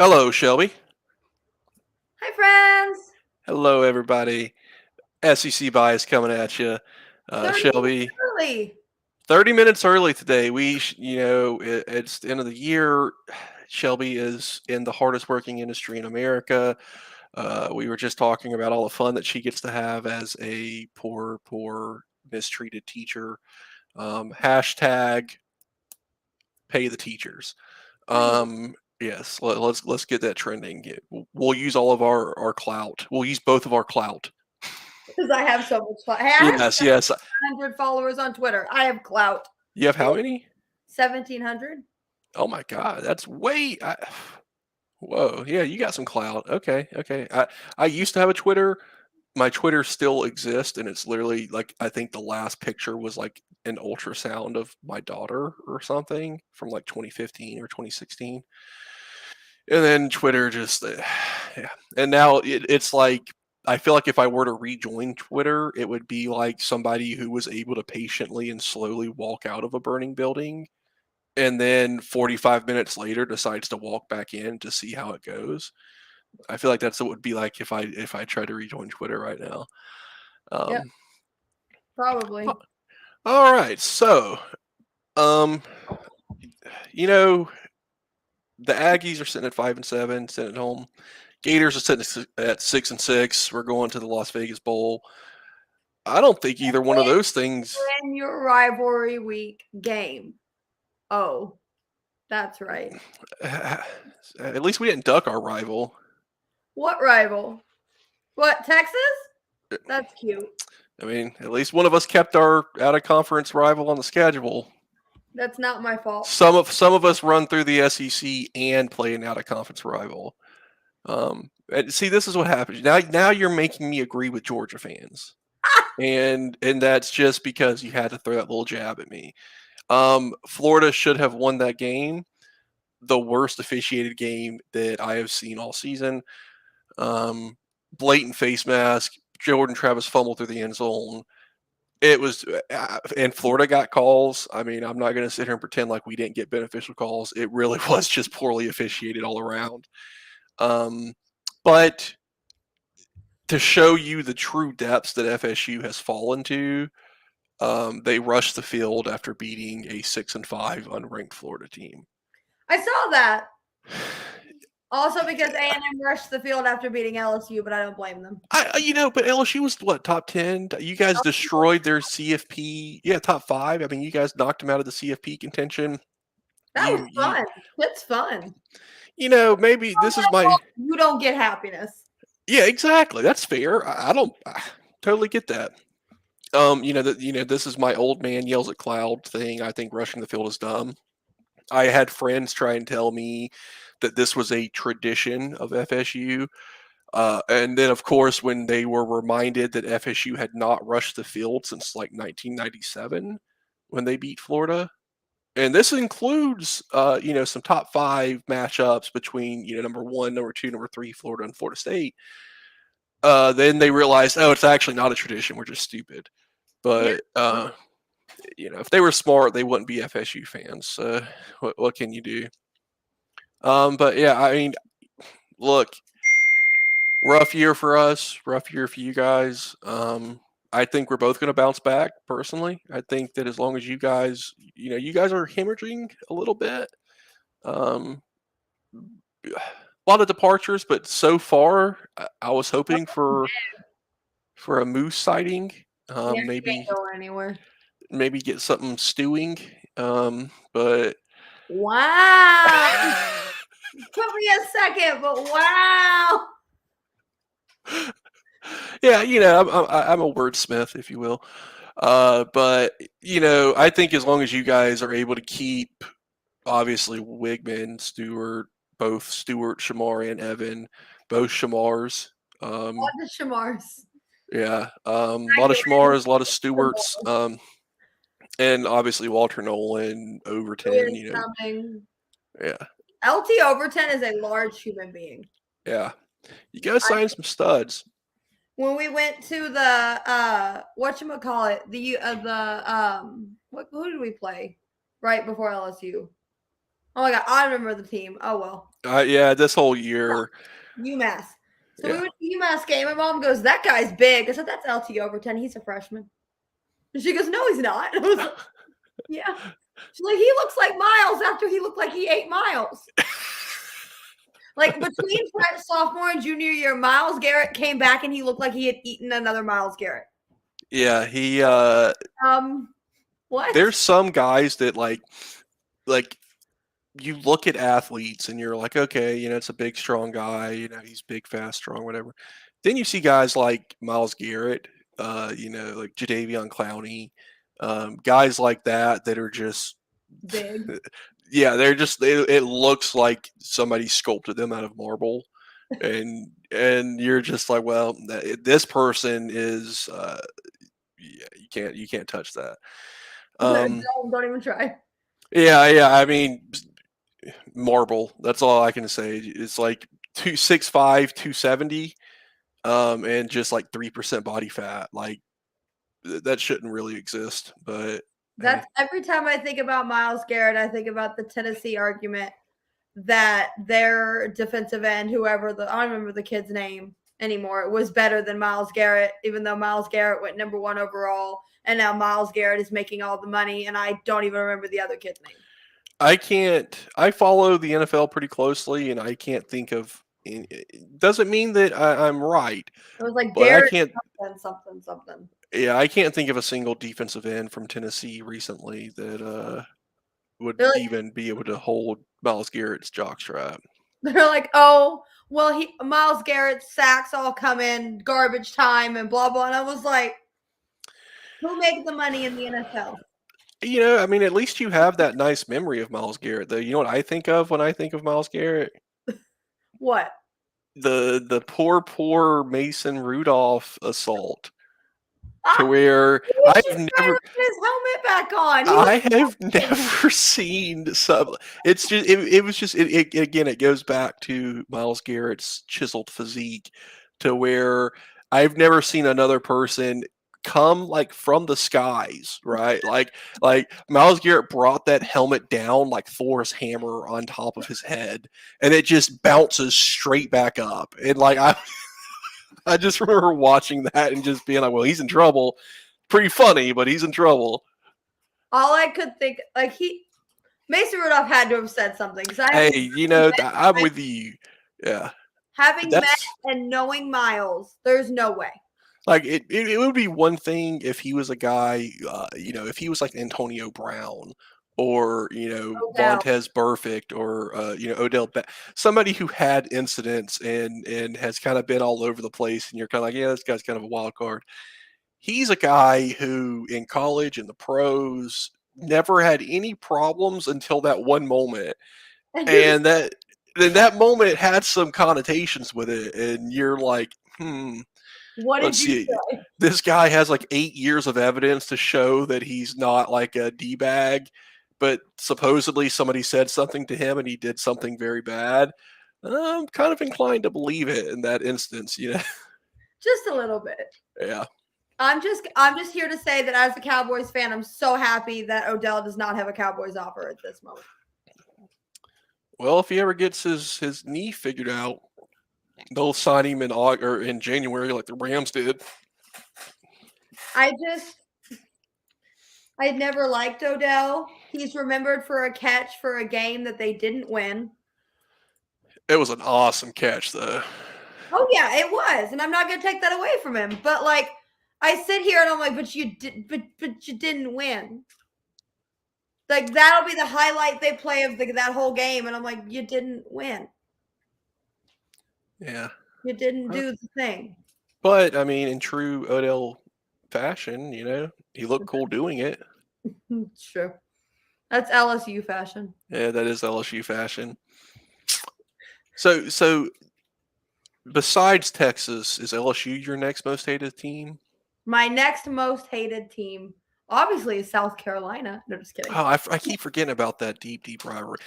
Hello, Shelby. Hi, friends. Hello, everybody. SEC bias coming at you. 30 minutes Shelby, early. 30 minutes early today. It's the end of the year. Shelby is in the hardest working industry in America. We were just talking about all the fun that she gets to have as a poor, mistreated teacher. Hashtag pay the teachers. Please. Yes, let's get that trending. We'll use all of our clout. We'll use both of our clout. Because I have so much fun. Hey, I have Yes, yes. 100 followers on Twitter. I have clout. You have how many? 1,700. Oh my God, that's whoa. Yeah, you got some clout. Okay, okay. I used to have a Twitter. My Twitter still exists, and it's literally like I think the last picture was like an ultrasound of my daughter or something from like 2015 or 2016. And then Twitter just, yeah. And now it's like I feel like if I were to rejoin Twitter, it would be like somebody who was able to patiently and slowly walk out of a burning building and then 45 minutes later decides to walk back in to see how it goes. I feel like that's what it would be like if I tried to rejoin Twitter right now. Yep, Um, probably. all right, so um, you know the Aggies are sitting at 5-7, sitting at home. Gators are sitting at 6-6. We're going to the Las Vegas Bowl. I don't think either one of those things. In your rivalry week game. Oh, that's right. At least we didn't duck our rival. What rival? What, Texas? That's cute. I mean, at least one of us kept our out of conference rival on the schedule. That's not my fault. Some of us run through the SEC and play an out of conference rival. And see, this is what happens. Now you're making me agree with Georgia fans, and that's just because you had to throw that little jab at me. Florida should have won that game. The worst officiated game that I have seen all season. Um, Blatant face mask. Jordan Travis fumbled through the end zone. It was, and Florida got calls. I mean, I'm not going to sit here and pretend like we didn't get beneficial calls. It really was just poorly officiated all around. Um, but to show you the true depths that FSU has fallen to, they rushed the field after beating a 6-5 unranked Florida team. I saw that. Also because A&M rushed the field after beating LSU, but I don't blame them. But LSU was what, top 10? You guys destroyed their CFP. Yeah, top 5. I mean, you guys knocked them out of the CFP contention. That was You fun. It's fun. maybe this is my. You don't get happiness. Yeah, exactly. That's fair. I totally get that. This is my old man yells at cloud thing. I think rushing the field is dumb. I had friends try and tell me that this was a tradition of FSU. And then, of course, when they were reminded that FSU had not rushed the field since like 1997 when they beat Florida, and this includes, some top 5 matchups between, number 1, number 2, number 3, Florida and Florida State. Then they realized, oh, it's actually not a tradition. We're just stupid. But if they were smart, they wouldn't be FSU fans. What can you do? But yeah, I mean, look, rough year for us, rough year for you guys. I think we're both going to bounce back. Personally, I think that as long as you guys are hemorrhaging a little bit. A lot of departures, but so far, I was hoping for a moose sighting. Yeah, you Maybe can't go anywhere. get something stewing. But Wow. Took me a second, but wow. yeah, I'm a wordsmith, if you will. But I think as long as you guys are able to keep, obviously, Wigman, Stewart, both Stewart, Shamar, and Evan, both Shamars. What the Shamars? Yeah, a lot of Shamars, a lot of Stewarts, and obviously Walter Nolan, Overton. Yeah, LT Overton is a large human being. yeah. You guys signed some studs. When we went to the who did we play right before LSU? Oh my god, I remember the team. Oh well. Yeah, this whole year. UMass. So we Yeah. went to UMass game. My mom goes, "That guy's big." I said, "That's LT Overton. He's a freshman." And she goes, "No, he's not." I was like, "Yeah." She's like, "He looks like Miles after he looked like he ate Miles." Like between sophomore and junior year, Miles Garrett came back and he looked like he had eaten another Miles Garrett. Yeah, he What? there's some guys that like you look at athletes and you're like, okay, it's a big, strong guy. He's big, fast, strong, whatever. Then you see guys like Miles Garrett, like Jadeveon Clowney, guys like that are just, Big. yeah, they're just. It looks like somebody sculpted them out of marble, and you're just like, well, this person is, yeah, you can't touch that. Don't even try. Yeah. I mean, marble. That's all I can say. It's like 265, 270, and just like 3% body fat. Like that shouldn't really exist. But hey, That's every time I think about Miles Garrett, I think about the Tennessee argument that their defensive end, whoever I don't remember the kid's name anymore, was better than Miles Garrett, even though Miles Garrett went number 1 overall, and now Miles Garrett is making all the money, and I don't even remember the other kid's name. I can't. I follow the NFL pretty closely, and I can't think of. It doesn't mean that I'm right, It was like but I Derek can't. something. Yeah, I can't think of a single defensive end from Tennessee recently that would They're like, even be able to hold Miles Garrett's jockstrap. they're like, oh, well, Miles Garrett's sacks all come in garbage time and blah blah. And I was like, who makes the money in the NFL? I mean, at least you have that nice memory of Miles Garrett, though. You know what I think of when I think of Miles Garrett? What? The poor Mason Rudolph assault, to Ah, where he was I've just trying never to put his helmet back on. He was I have never seen some. It's just it was just again. It goes back to Miles Garrett's chiseled physique, to where I've never seen another person come like from the skies, right? Like Miles Garrett brought that helmet down like Thor's hammer on top of his head, and it just bounces straight back up. And like I just remember watching that and just being like, well, he's in trouble. Pretty funny, but he's in trouble. all I could think. Like Mason Rudolph had to have said something because I have Hey, I'm with you. Yeah, having met that's and knowing Miles. There's no way. like it would be one thing if he was a guy, if he was like Antonio Brown or Odell. Vontez Burfict or Odell somebody who had incidents and has kind of been all over the place, and you're kind of like, yeah, this guy's kind of a wild card. He's a guy who in college and the pros never had any problems until that one moment, And you're just and that moment had some connotations with it, and you're like, what did let's you see. say? This guy has like 8 years of evidence to show that he's not like a d-bag, but supposedly somebody said something to him and he did something very bad. I'm kind of inclined to believe it in that instance. Just a little bit. Yeah. I'm just here to say that as a Cowboys fan, I'm so happy that Odell does not have a Cowboys offer at this moment. Well, if he ever gets his knee figured out, they'll sign him in August or in January like the Rams did. I never liked Odell. He's remembered for a catch for a game that they didn't win. It was an awesome catch, though. Oh yeah, it was, and I'm not gonna take that away from him. But like, I sit here and I'm like, but you did, but you didn't win. Like that'll be the highlight they play of that whole game, and I'm like, you didn't win. Yeah. You didn't do the thing. But I mean, in true Odell fashion, he looked cool doing it. It's true. That's LSU fashion. Yeah, that is LSU fashion. So besides Texas, is LSU your next most hated team? My next most hated team, obviously, is South Carolina. No, just kidding. Oh, I keep forgetting about that deep rivalry.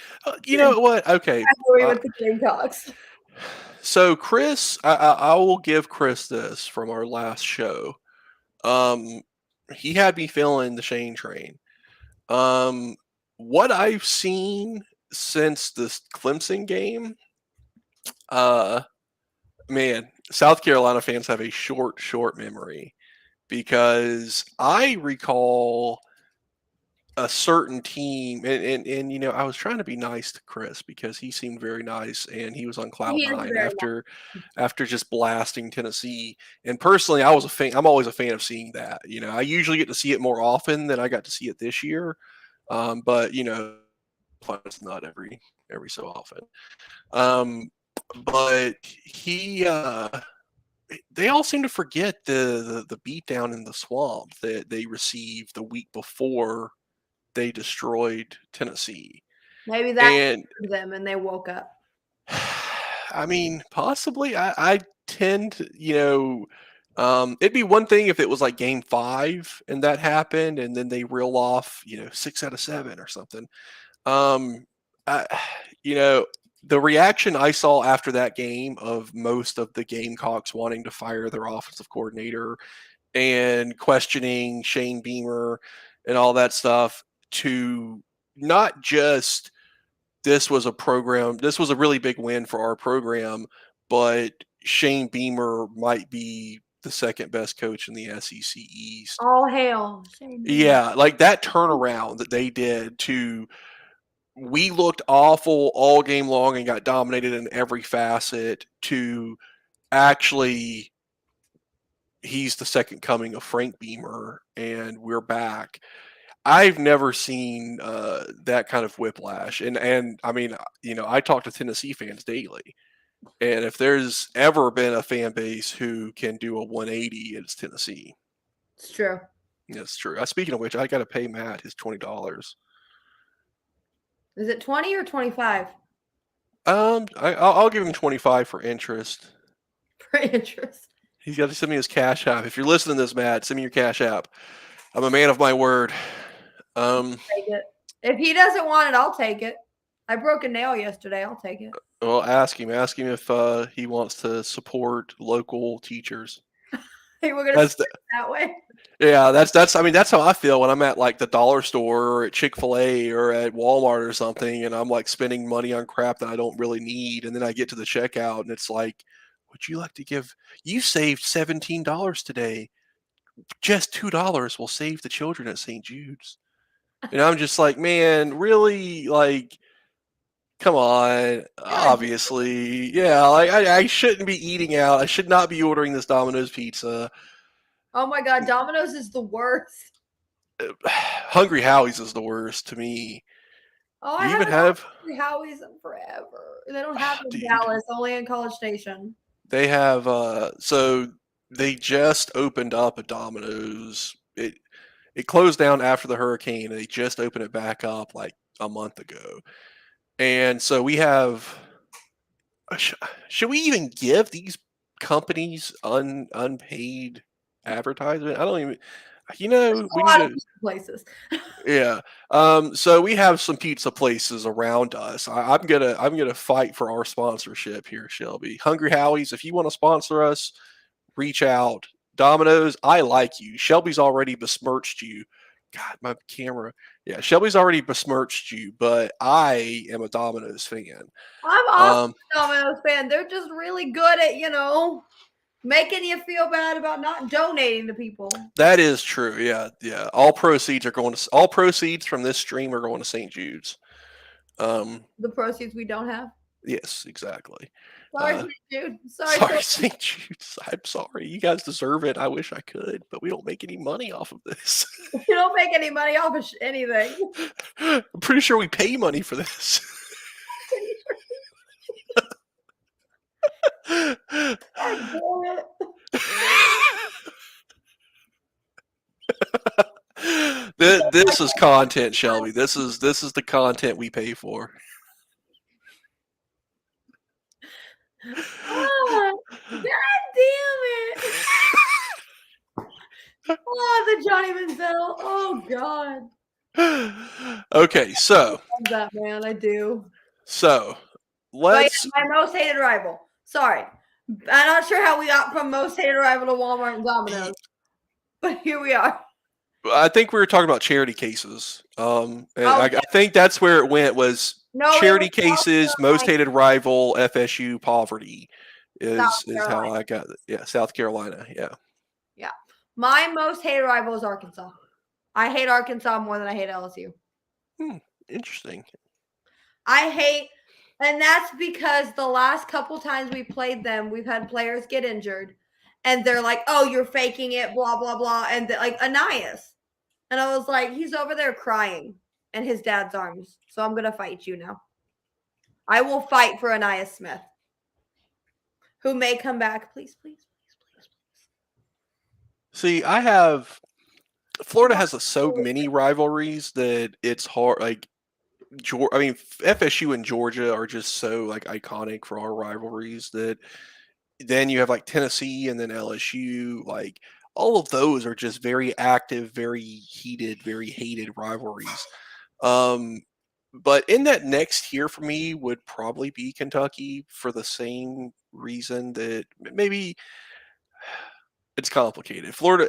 You know what? Okay. With the Gamecocks. So Chris, I will give Chris this from our last show. He had me feeling the Shane train. What I've seen since this Clemson game, uh, man, South Carolina fans have a short memory because I recall a certain team, and you know, I was trying to be nice to Chris because he seemed very nice and he was on cloud He is nine very after just blasting Tennessee. And personally, I was a fan. I'm always a fan of seeing that. You know, I usually get to see it more often than I got to see it this year. But you know, it's not every so often. Um, but they all seem to forget the beatdown in the swamp that they received the week before they destroyed Tennessee. Maybe that And them and they woke up. I mean, possibly. I tend to, you know, it'd be one thing if it was like game 5 and that happened, and then they reel off, you know, 6 out of 7 or something. Um, I, you know, the reaction I saw after that game of most of the Gamecocks wanting to fire their offensive coordinator and questioning Shane Beamer and all that stuff, to not just this was a really big win for our program, but Shane Beamer might be the second best coach in the SEC East. All hail. Shane Beamer. Yeah, like that turnaround that they did to, we looked awful all game long and got dominated in every facet, to actually he's the second coming of Frank Beamer and we're back. I've never seen that kind of whiplash, and I mean, you know, I talk to Tennessee fans daily, and if there's ever been a fan base who can do a 180, it's Tennessee. It's true. That's true. Speaking of which, I got to pay Matt his $20. Is it 20 or 25 I'll give him 25 for interest. for interest? He's got to send me his Cash App. If you're listening to this, Matt, send me your Cash App. I'm a man of my word. Take it. If he doesn't want it, I'll take it. I broke a nail yesterday. I'll take it. Well, ask him. Ask him if he wants to support local teachers. Hey, we're gonna start that way. Yeah, that's. I mean, that's how I feel when I'm at like the dollar store or at Chick-fil-A or at Walmart or something, and I'm like spending money on crap that I don't really need, and then I get to the checkout and it's like, would you like to give? You saved $17 today. Just $2 will save the children at St. Jude's. And I'm just like, man, really? Like, come on. Obviously, yeah. Like, I shouldn't be eating out. I should not be ordering this Domino's pizza. Oh my God, Domino's is the worst. Hungry Howie's is the worst to me. Oh, You I even haven't have Hungry Howie's in forever. They don't have it in dude, Dallas, only in College Station. they have so they just opened up a Domino's. It closed down after the hurricane, and they just opened it back up like a month ago. And so we have. Should we even give these companies unpaid advertisement? I don't even. You know, we need to. Places. Yeah. So we have some pizza places around us. I'm gonna fight for our sponsorship here, Shelby. Hungry Howie's, if you want to sponsor us, reach out. Domino's, I like you. Shelby's already besmirched you. God, my camera. Yeah, Shelby's already besmirched you, but I am a Domino's fan. I'm also a Domino's fan. They're just really good at, making you feel bad about not donating to people. That is true. Yeah, yeah. All proceeds from this stream are going to St. Jude's. The proceeds we don't have. Yes, exactly. Sorry, St. Jude. Sorry, St. Jude's. I'm sorry. You guys deserve it. I wish I could, but we don't make any money off of this. You don't make any money off of anything. I'm pretty sure we pay money for this. This is content, Shelby. This is the content we pay for. Oh, God damn it! Oh, the Johnny Manziel. Oh God. Okay, so I love that man, I do. So let's. My most hated rival. Sorry, I'm not sure how we got from most hated rival to Walmart and Domino's, but here we are. I think we were talking about charity cases. And I think that's where it went. Was No, it was charity cases, most hated rival, FSU, poverty South is how Carolina. I got it. Yeah, South Carolina. Yeah. Yeah. My most hated rival is Arkansas. I hate Arkansas more than I hate LSU. Interesting. I hate, and that's because the last couple times we played them, we've had players get injured, and they're like, "Oh, you're faking it," blah blah blah, and like Ananias, and I was like, he's over there crying in his dad's arms, so I'm gonna fight you now. I will fight for Ananias Smith, who may come back. Please, please, please, please, please. See, Florida has so many rivalries that it's hard. Like, I mean, FSU and Georgia are just so like iconic for our rivalries that then you have like Tennessee and then LSU. Like, all of those are just very active, very heated, very hated rivalries. Um, but in that next tier for me would probably be Kentucky for the same reason that maybe it's complicated. Florida,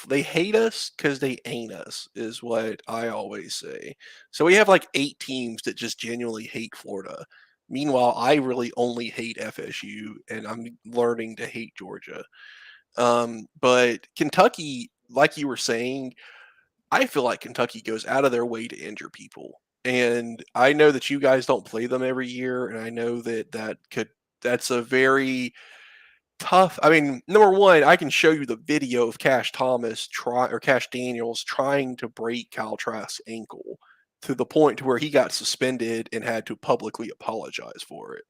they hate us because they ain't us, is what I always say. So we have like 8 teams that just genuinely hate Florida. Meanwhile, I really only hate FSU, and I'm learning to hate Georgia. But Kentucky, like you were saying, I feel like Kentucky goes out of their way to injure people. And I know that you guys don't play them every year, and I know that's a very tough. I mean, number one, I can show you the video of Cash Daniels trying to break Kyle Trask's ankle to the point to where he got suspended and had to publicly apologize for it.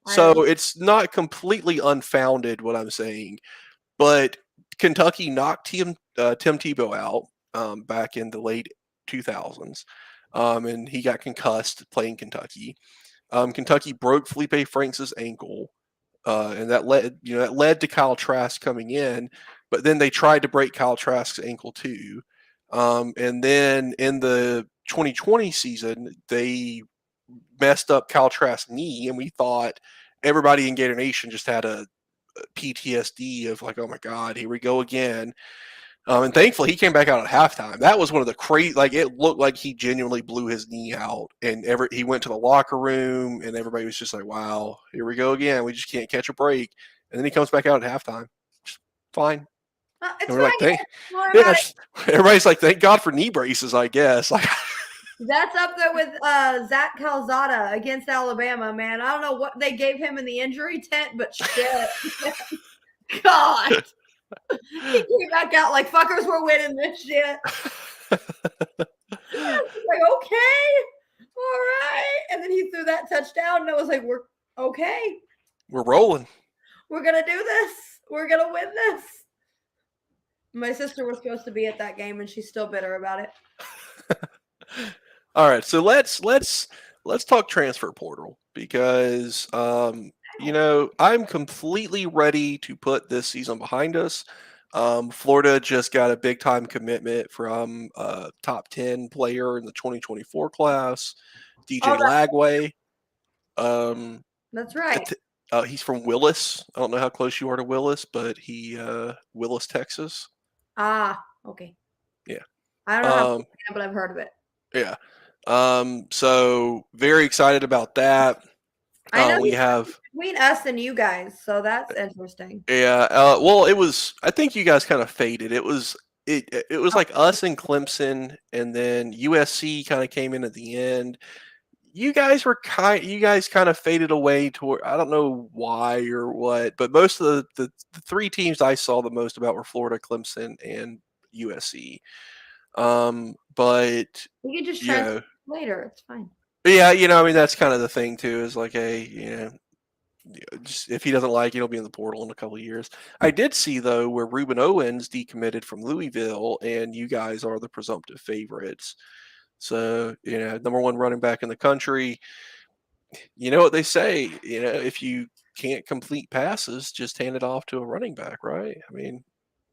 So it's not completely unfounded what I'm saying, but Kentucky knocked Tim Tebow out back in the late 2000s, and he got concussed playing Kentucky. Kentucky broke Felipe Franks' ankle, and that led to Kyle Trask coming in. But then they tried to break Kyle Trask's ankle too, and then in the 2020 season they messed up Kyle Trask's knee, and we thought everybody in Gator Nation just had a PTSD of like, oh my god, here we go again. And thankfully, he came back out at halftime. That was one of the crazy. Like, it looked like he genuinely blew his knee out, and he went to the locker room, and everybody was just like, "Wow, here we go again. We just can't catch a break." And then he comes back out at halftime, just fine. It's And we're like, fine. yeah, everybody's like, thank God for knee braces, I guess. Like, that's up there with Zach Calzada against Alabama, man. I don't know what they gave him in the injury tent, but shit. God. He came back out like, fuckers, we're winning this shit. Like, okay, all right. And then he threw that touchdown, and I was like, we're okay. We're rolling. We're going to do this. We're going to win this. My sister was supposed to be at that game, and she's still bitter about it. All right, so let's talk transfer portal because I'm completely ready to put this season behind us. Florida just got a big time commitment from a top 10 player in the 2024 class, DJ Lagway. That's right. He's from Willis. I don't know how close you are to Willis, but Willis, Texas. Ah, okay. Yeah. I don't know how, but I've heard of it. Yeah. So very excited about that. I know we have between us and you guys, so that's interesting. Yeah. Well, I think you guys kind of faded. It was like us and Clemson, and then USC kind of came in at the end. You guys kind of faded away toward, I don't know why or what, but most of the 3 teams I saw the most about were Florida, Clemson, and USC. But we can just transfer later. It's fine. Yeah, I mean, that's kind of the thing too. Is like, hey, just if he doesn't like it, he'll be in the portal in a couple of years. I did see though where Ruben Owens decommitted from Louisville, and you guys are the presumptive favorites. So number 1 running back in the country. You know what they say? If you can't complete passes, just hand it off to a running back, right? I mean,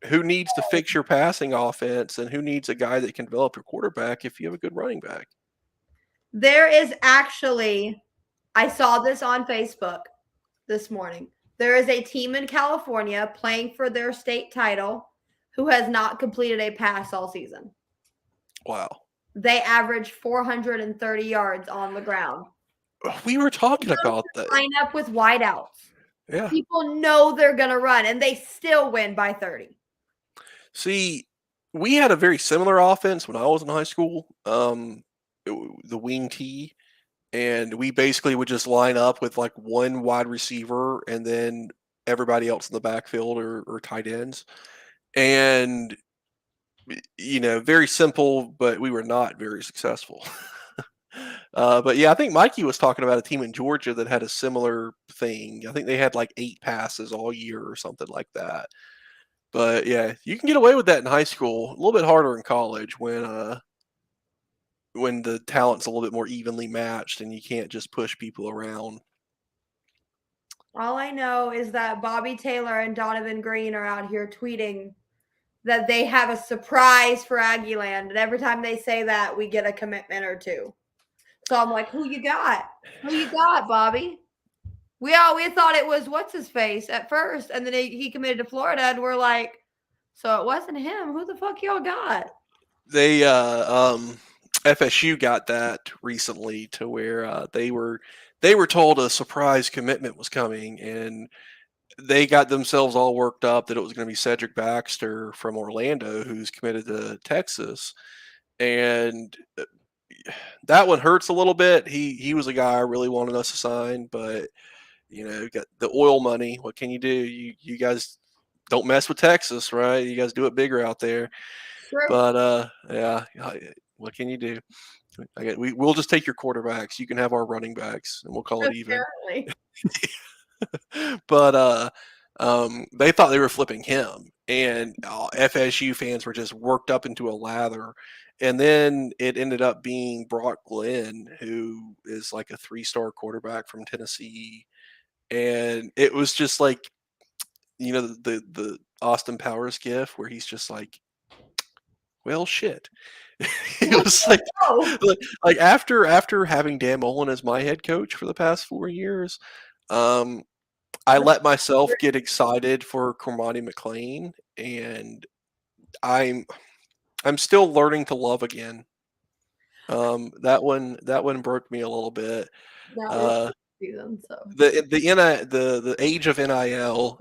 who needs to fix your passing offense, and who needs a guy that can develop your quarterback if you have a good running back? There is actually, I saw this on Facebook this morning. There is a team in California playing for their state title who has not completed a pass all season. Wow. They average 430 yards on the ground. We were talking about that. Line up with wideouts. Yeah. People know they're going to run, and they still win by 30. See, we had a very similar offense when I was in high school. The wing T, and we basically would just line up with like one wide receiver and then everybody else in the backfield or tight ends. And very simple, but we were not very successful. But yeah, I think Mikey was talking about a team in Georgia that had a similar thing. I think they had like 8 passes all year or something like that. But yeah, you can get away with that in high school. A little bit harder in college when the talent's a little bit more evenly matched and you can't just push people around. All I know is that Bobby Taylor and Donovan Green are out here tweeting that they have a surprise for Aggieland. And every time they say that, we get a commitment or two. So I'm like, who you got? Who you got, Bobby? We thought it was what's his face at first, and then he committed to Florida, and we're like, so it wasn't him. Who the fuck y'all got? They FSU got that recently to where they were told a surprise commitment was coming, and they got themselves all worked up that it was going to be Cedric Baxter from Orlando who's committed to Texas, and that one hurts a little bit. He was a guy I really wanted us to sign, but got the oil money. What can you do? You guys don't mess with Texas, right? You guys do it bigger out there. True. But yeah, what can you do? We'll just take your quarterbacks. You can have our running backs, and we'll call it even. Apparently. But they thought they were flipping him, and FSU fans were just worked up into a lather. And then it ended up being Brock Glenn, who is like a 3-star quarterback from Tennessee, and it was just like the Austin Powers gif where he's just like, well, shit. It was like after having Dan Mullen as my head coach for the past 4 years, I let myself get excited for Cormani McLean, and I'm still learning to love again. That one broke me a little bit. Season, so The age of NIL,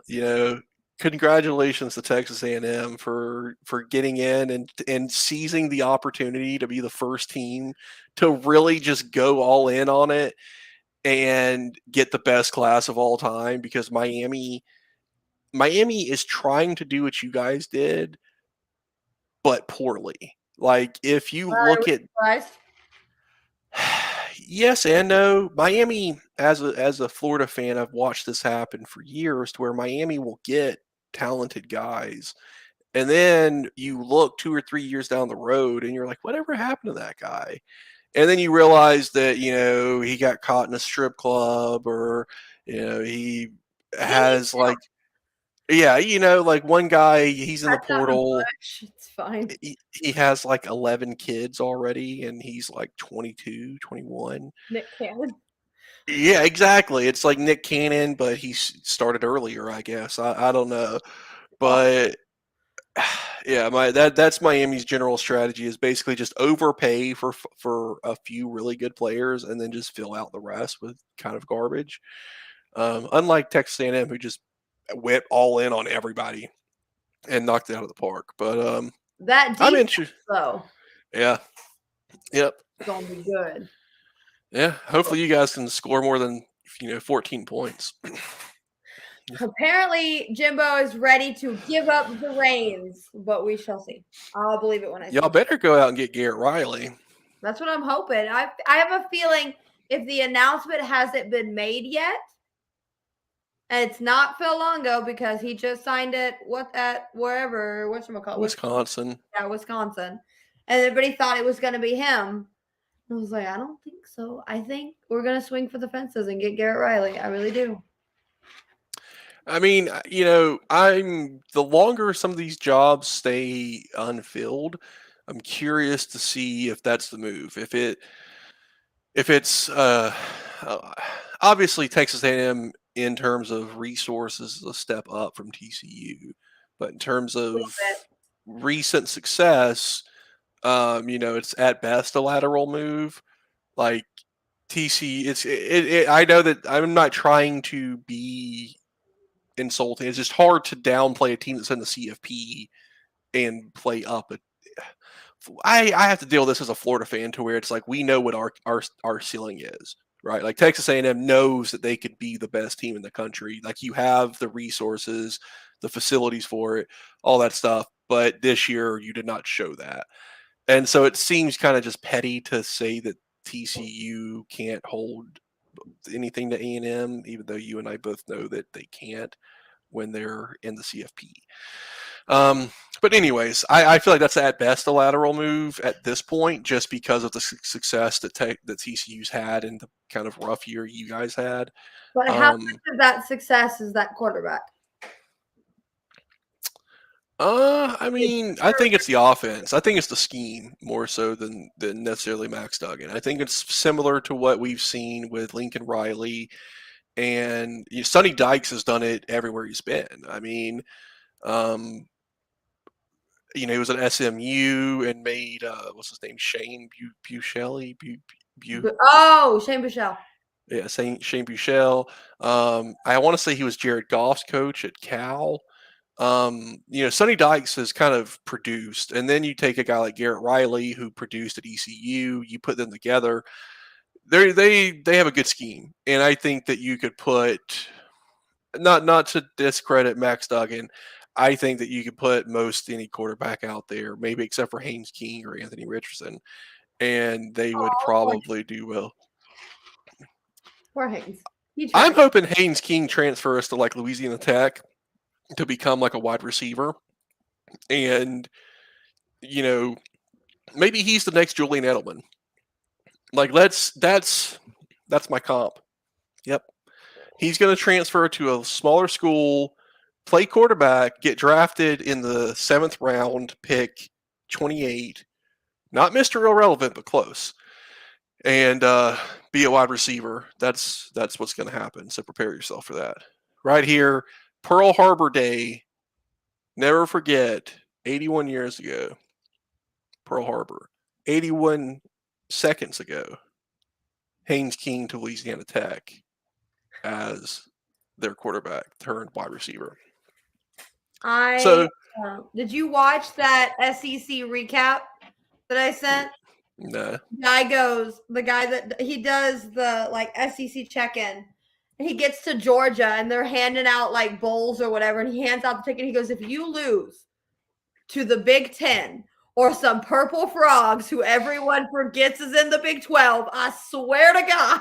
congratulations to Texas A&M for getting in and seizing the opportunity to be the first team to really just go all in on it and get the best class of all time, because Miami is trying to do what you guys did, but poorly. Like if you look at yes and no. Miami, as a Florida fan, I've watched this happen for years, to where Miami will get talented guys, and then you look 2 or 3 years down the road, and you're like, whatever happened to that guy? And then you realize that he got caught in a strip club, or he has like, yeah, like one guy, he's in the portal. It's fine. He has like 11 kids already, and he's like 22, 21. Nick Cannon. Yeah, exactly. It's like Nick Cannon, but he started earlier, I guess. I don't know, but yeah, that's Miami's general strategy, is basically just overpay for a few really good players and then just fill out the rest with kind of garbage. Unlike Texas A&M, who just went all in on everybody and knocked it out of the park. But that I'm defense, though, yeah, yep, gonna be good. yeah. Hopefully, you guys can score more than 14 points. Apparently, Jimbo is ready to give up the reins, but we shall see. I'll believe it when I see Y'all it. better go out and get Garrett Riley. That's what I'm hoping. I have a feeling if the announcement hasn't been made yet, and it's not Phil Longo because he just signed it wherever, whatchamacallit, Wisconsin. Yeah, Wisconsin. And everybody thought it was going to be him. I was like, I don't think so. I think we're going to swing for the fences and get Garrett Riley. I really do. I mean, I'm the longer some of these jobs stay unfilled, I'm curious to see if that's the move. If it's obviously Texas A&M in terms of resources is a step up from TCU, but in terms of recent success, it's at best a lateral move. Like TC, I know that I'm not trying to be insulting. It's just hard to downplay a team that's in the CFP and play up. I have to deal with this as a Florida fan to where it's like we know what our ceiling is, right? Like Texas A&M knows that they could be the best team in the country. Like you have the resources, the facilities for it, all that stuff. But this year you did not show that, and so it seems kind of just petty to say that TCU can't hold anything to A&M, even though you and I both know that they can't when they're in the CFP. But anyways, I feel like that's at best a lateral move at this point, just because of the success that TCU's had and the kind of rough year you guys had. But how much of that success is that quarterback? I mean, I think it's the offense. I think it's the scheme more so than necessarily Max Duggan. I think it's similar to what we've seen with Lincoln Riley, and Sonny Dykes has done it everywhere he's been. I mean, um, he was at SMU and made what's his name, Shane Buechele. Oh, Shane Buechele. Yeah, Shane Buechele. I want to say he was Jared Goff's coach at Cal. Sonny Dykes has kind of produced, and then you take a guy like Garrett Riley who produced at ECU. You put them together, they have a good scheme, and I think that you could put not to discredit Max Duggan. I think that you could put most any quarterback out there, maybe except for Haynes King or Anthony Richardson, and they would probably do well. Poor Haynes. I'm hoping Haynes King transfers to like Louisiana Tech to become like a wide receiver, and maybe he's the next Julian Edelman. Like that's my comp. Yep, he's going to transfer to a smaller school, play quarterback, get drafted in the 7th round, pick 28, not Mr. Irrelevant, but close, and be a wide receiver. That's what's going to happen. So prepare yourself for that. Right here, Pearl Harbor Day. Never forget, 81 years ago, Pearl Harbor. 81 seconds ago, Haynes King to Louisiana Tech as their quarterback turned wide receiver. Did you watch that SEC recap that I sent? No. The guy that he does the like SEC check-in, and he gets to Georgia and they're handing out like bowls or whatever, and he hands out the ticket. And he goes, if you lose to the Big Ten or some purple frogs who everyone forgets is in the Big 12, I swear to God.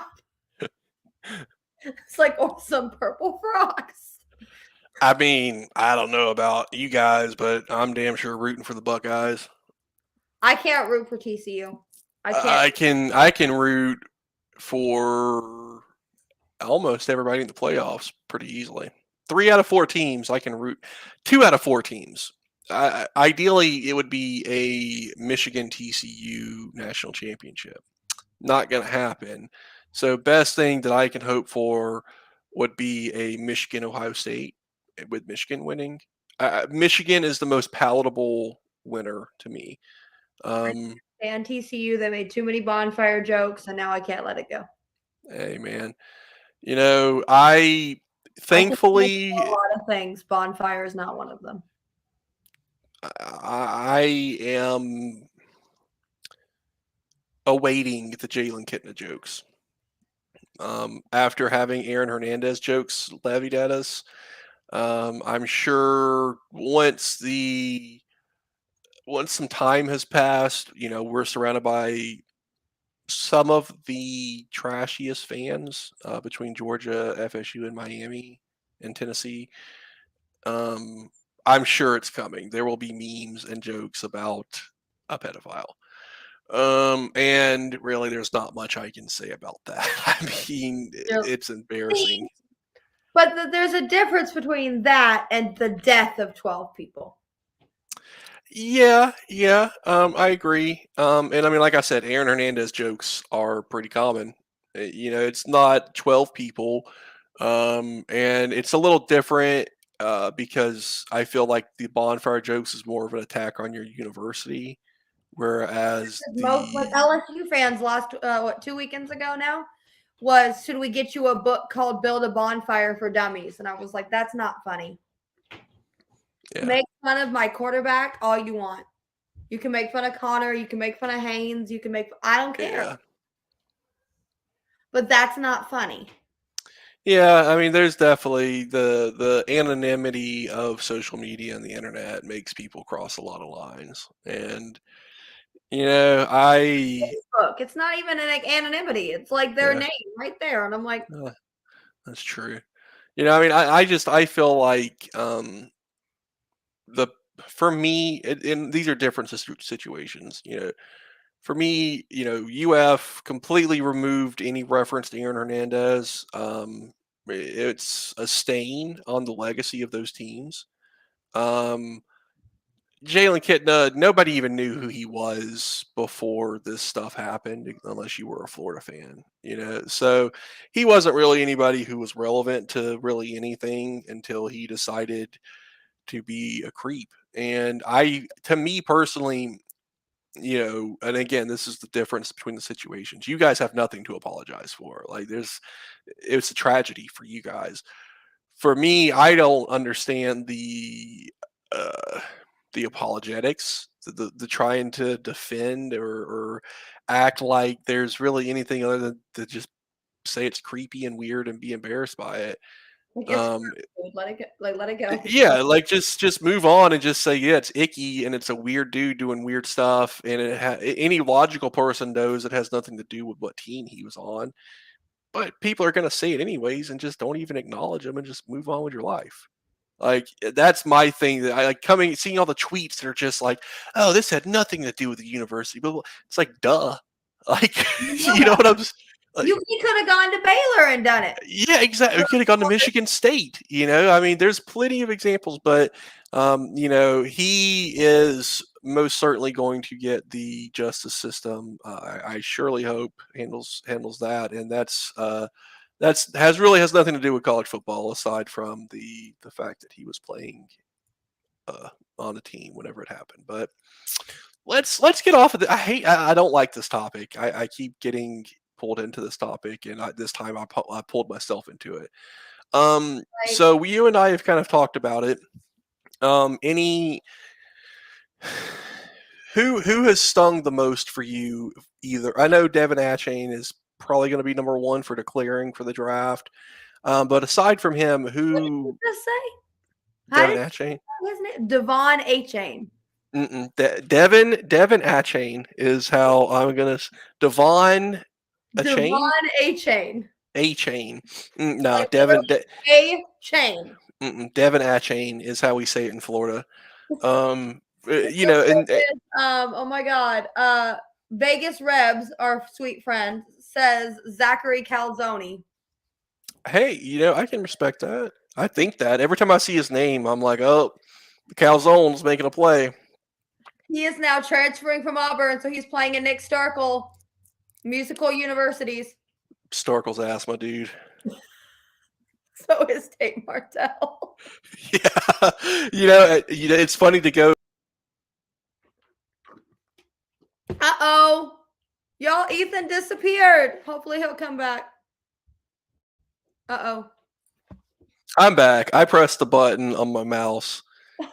It's like, or some purple frogs. I mean, I don't know about you guys, but I'm damn sure rooting for the Buckeyes. I can't root for TCU. I can root for almost everybody in the playoffs pretty easily. 3 out of 4 teams I can root. 2 out of 4 teams. Ideally, it would be a Michigan TCU national championship. Not going to happen. So, best thing that I can hope for would be a Michigan Ohio State with Michigan winning. Michigan is the most palatable winner to me. And TCU, they made too many bonfire jokes, and now I can't let it go. Hey, man. I thankfully a lot of things. Bonfire is not one of them. I am awaiting the Jalen Kitna jokes. After having Aaron Hernandez jokes levied at us, I'm sure once some time has passed, we're surrounded by some of the trashiest fans between Georgia, FSU, and Miami and Tennessee. I'm sure it's coming. There will be memes and jokes about a pedophile. And really, there's not much I can say about that. I mean, it's embarrassing. But there's a difference between that and the death of 12 people. Yeah. I agree. And I mean, like I said, Aaron Hernandez jokes are pretty common. It's not 12 people, and it's a little different because I feel like the bonfire jokes is more of an attack on your university, whereas most LSU fans lost 2 weekends ago now. was, should we get you a book called Build a Bonfire for Dummies? And I was like, that's not funny. Yeah. Make fun of my quarterback all you want. You can make fun of Connor. You can make fun of Haynes. You can make, I don't care. Yeah. But that's not funny. Yeah, I mean, there's definitely the anonymity of social media and the internet makes people cross a lot of lines, and I Facebook. It's not even like anonymity. It's like their yeah, name right there. And I'm like, uh, that's true. I mean, I feel like the for me, and these are different situations. For me, UF completely removed any reference to Aaron Hernandez. It's a stain on the legacy of those teams. Um, Jalen Kitna, nobody even knew who he was before this stuff happened, unless you were a Florida fan. So he wasn't really anybody who was relevant to really anything until he decided to be a creep. And to me personally, and again, this is the difference between the situations. You guys have nothing to apologize for. Like, it's a tragedy for you guys. For me, I don't understand uh, the apologetics, the trying to defend or act like there's really anything other than to just say it's creepy and weird and be embarrassed by it. like it's Um, let it go. Like let it go. yeah, like just move on and just say, yeah, it's icky and it's a weird dude doing weird stuff, and any logical person knows it has nothing to do with what team he was on. But people are going to say it anyways, and just don't even acknowledge them and just move on with your life. Like, that's my thing, that I like seeing all the tweets that are just like, "Oh, this had nothing to do with the university." But it's like, duh, like, you know what I'm like? He could have gone to Baylor and done it. Yeah, exactly. We could have gone to Michigan State. I mean, there's plenty of examples, but he is most certainly going to get the justice system. I surely hope handles that, and has nothing to do with college football, aside from the fact that he was playing uh, on a team whenever it happened. But let's get off of it. I don't like this topic. I keep getting pulled into this topic, and this time I pulled myself into it. Like, So you and I have kind of talked about it. Any who has stung the most for you? Either, I know Devin Achane is probably going to be number one for declaring for the draft. But aside from him, what did you who just say? How Devin did Achane? you say his name? Devon Achane. Devin Achane is how I'm gonna. Devon Achane, Devon Achane. Achane. No, Like literally a chain. Devin Achane is how we say it in Florida. It's And oh my god. Vegas Rebs, our sweet friend, says Zachary Calzone. hey, I can respect that. I think that every time I see his name, I'm like, oh, Calzone's making a play. He is now transferring from Auburn, so he's playing in Nick Starkel musical universities. Starkle's ass, my dude. So is Tate Martell. Yeah, it's funny to go. Uh-oh. Y'all, Ethan disappeared. Hopefully he'll come back. Uh-oh. I'm back. I pressed the button on my mouse. I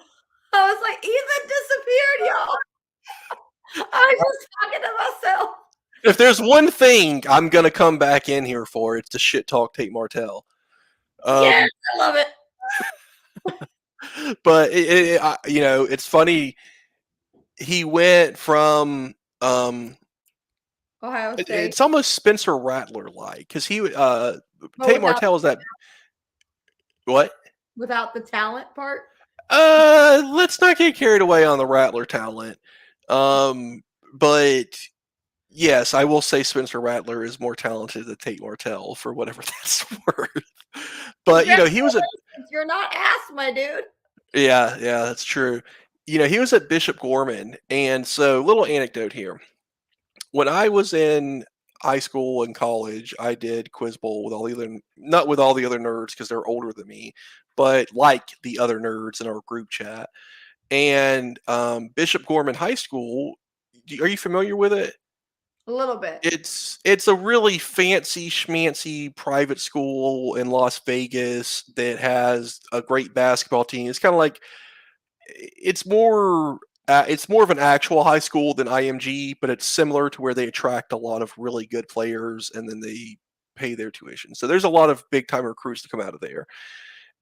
was like, Ethan disappeared, y'all. I was just talking to myself. If there's one thing I'm gonna come back in here for, it's to shit talk Tate Martell. Yes, I love it. But it's funny. He went from Ohio State. it's almost Spencer Rattler like, because Tate Martell is that what? Without the talent part? Let's not get carried away on the Rattler talent. But yes, I will say Spencer Rattler is more talented than Tate Martell, for whatever that's worth. But he was You're not ass, my dude. Yeah, that's true. He was at Bishop Gorman, and so little anecdote here. When I was in high school and college, I did quiz bowl with not with all the other nerds because they're older than me, but like the other nerds in our group chat. And Bishop Gorman High School, are you familiar with it? A little bit. It's a really fancy schmancy private school in Las Vegas that has a great basketball team. It's kind of like it's more of an actual high school than IMG, but it's similar to where they attract a lot of really good players and then they pay their tuition. So there's a lot of big time recruits to come out of there.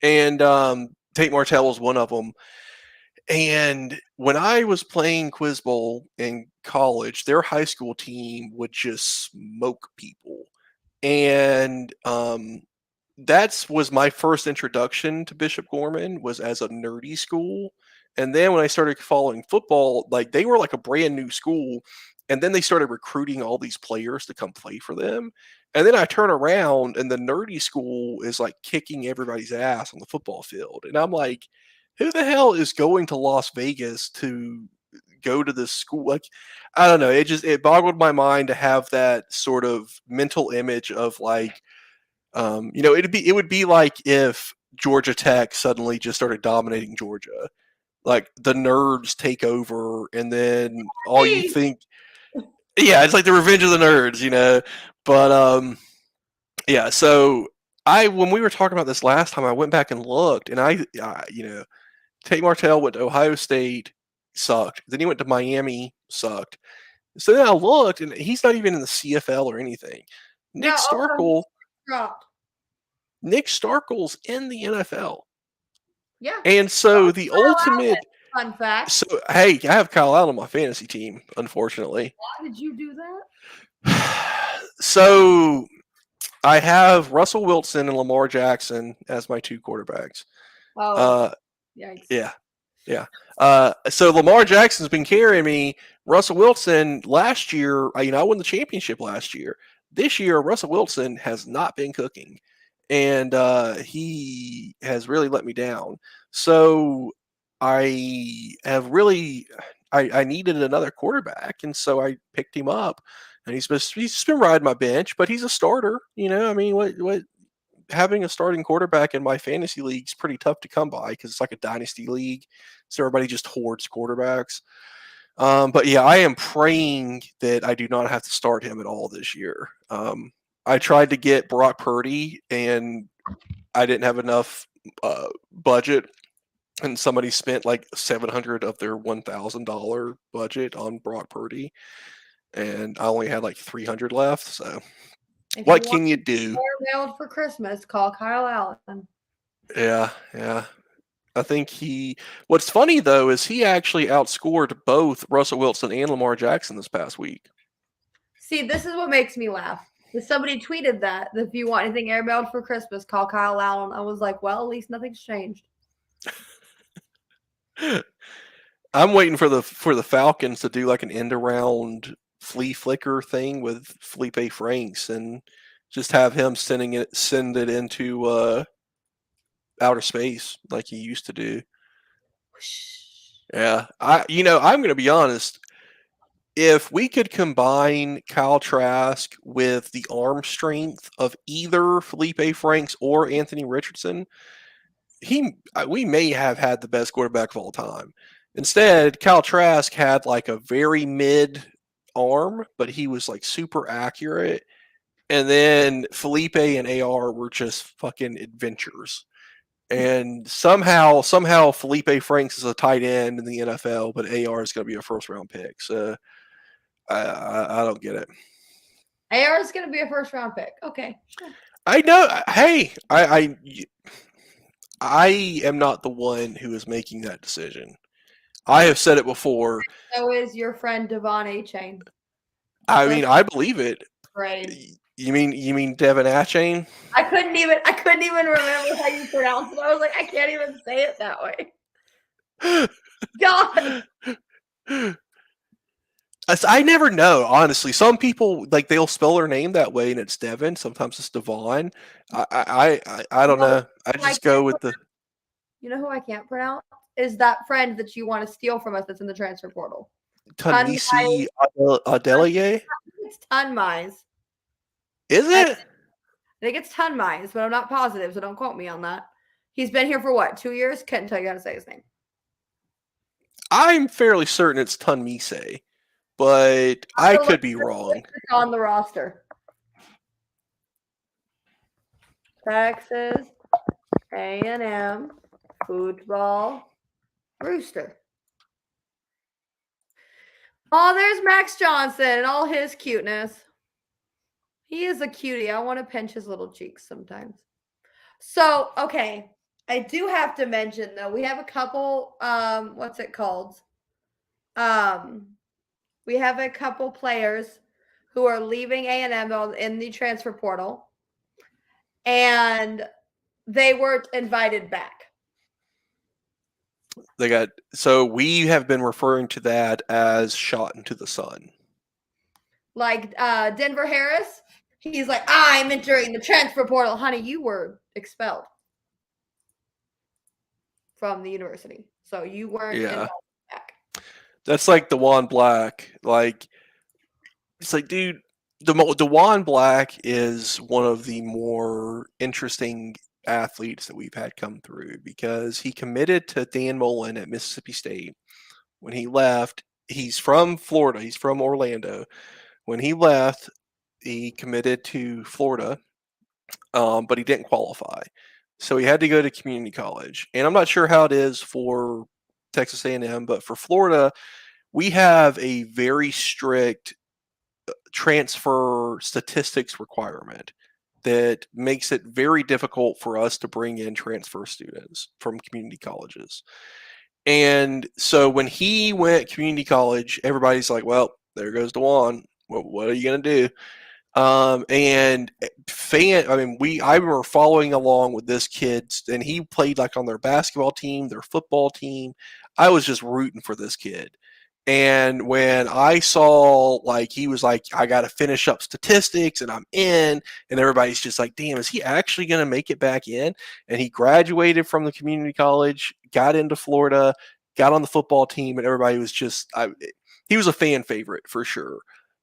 And Tate Martell was one of them. And when I was playing Quiz Bowl in college, their high school team would just smoke people. And that was my first introduction to Bishop Gorman was as a nerdy school. And then when I started following football, like they were like a brand new school. And then they started recruiting all these players to come play for them. And then I turn around and the nerdy school is like kicking everybody's ass on the football field. And I'm like, who the hell is going to Las Vegas to go to this school? Like, I don't know. It boggled my mind to have that sort of mental image of like, it would be like if Georgia Tech suddenly just started dominating Georgia. Like the nerds take over, and then all you Hey, think, yeah, it's like the Revenge of the Nerds, you know. But yeah. So when we were talking about this last time, I went back and looked, and Tate Martell went to Ohio State, sucked. Then he went to Miami, sucked. So then I looked, and he's not even in the CFL or anything. no, Nick oh, Starkel. dropped. Nick Starkel's in the NFL. Yeah. And so the Kyle ultimate. Allen, fun fact. So, hey, I have Kyle Allen on my fantasy team, unfortunately. Why did you do that? So I have Russell Wilson and Lamar Jackson as my two quarterbacks. Oh, yikes. Yeah. Yeah. So Lamar Jackson's been carrying me. Russell Wilson last year, I won the championship last year. This year, Russell Wilson has not been cooking, and he has really let me down. So I have really, I needed another quarterback, and so I picked him up, and he's just been riding my bench, but he's a starter. I mean, what having a starting quarterback in my fantasy league is pretty tough to come by because it's like a dynasty league, so everybody just hoards quarterbacks. But yeah, I am praying that I do not have to start him at all this year. I tried to get Brock Purdy, and I didn't have enough budget, and somebody spent like $700 of their $1,000 budget on Brock Purdy, and I only had like 300 left. So, If what you can want you do? mailed for Christmas, call Kyle Allen. Yeah, yeah. I think what's funny though is he actually outscored both Russell Wilson and Lamar Jackson this past week. See, this is what makes me laugh. If somebody tweeted that if you want anything airmailed for Christmas, call Kyle Allen. I was like, well, at least nothing's changed. I'm waiting for the Falcons to do like an end around flea flicker thing with Felipe Franks and just have him send it into outer space like he used to do. Yeah, I'm going to be honest. If we could combine Kyle Trask with the arm strength of either Felipe Franks or Anthony Richardson, we may have had the best quarterback of all time. Instead, Kyle Trask had like a very mid arm, but he was like super accurate. And then Felipe and AR were just fucking adventures. And somehow Felipe Franks is a tight end in the NFL, but AR is going to be a first round pick. So I don't get it. AR is going to be a first round pick. Okay. I know. Hey, I am not the one who is making that decision. I have said it before. So is your friend Devon A-Chain. I mean, I believe it. Great. You mean Devin A-Chain? I couldn't even remember how you pronounce it. I was like, I can't even say it that way. God. I never know, honestly. Some people like they'll spell their name that way, and it's Devin. Sometimes it's Devon. I don't know. I just go with the. You know who I can't pronounce is that friend that you want to steal from us that's in the transfer portal. Tanisi Adelier. It's Tunmise. Is it? I think it's Tunmise, but I'm not positive, so don't quote me on that. He's been here for what, 2 years? Couldn't tell you how to say his name. I'm fairly certain it's Tunmise. but I So could look be wrong. on the roster. Texas A&M football rooster. Oh, there's Max Johnson and all his cuteness. He is a cutie. I want to pinch his little cheeks sometimes. So, okay. I do have to mention though, we have a couple what's it called? Um we have a couple players who are leaving A&M in the transfer portal and they weren't invited back. So we have been referring to that as shot into the sun. Like Denver Harris, he's like, I'm entering the transfer portal. Honey, you were expelled from the university. So you weren't Yeah. invited back. That's like Dewan Black. Like, it's like, dude, Dewan Black is one of the more interesting athletes that we've had come through because he committed to Dan Mullen at Mississippi State. When he left, he's from Florida. He's from Orlando. When he left, he committed to Florida, but he didn't qualify. So he had to go to community college. And I'm not sure how it is for Texas A&M, but for Florida, we have a very strict transfer statistics requirement that makes it very difficult for us to bring in transfer students from community colleges. And so when he went community college, everybody's like, well, there goes Dewan. What are you going to do? And I mean, I were following along with this kid, and he played like on their basketball team, their football team. I was just rooting for this kid. And when I saw like he was like, I got to finish up statistics and I'm in, and everybody's just like, damn, is he actually going to make it back in? And he graduated from the community college, got into Florida, got on the football team, and everybody was just, he was a fan favorite for sure.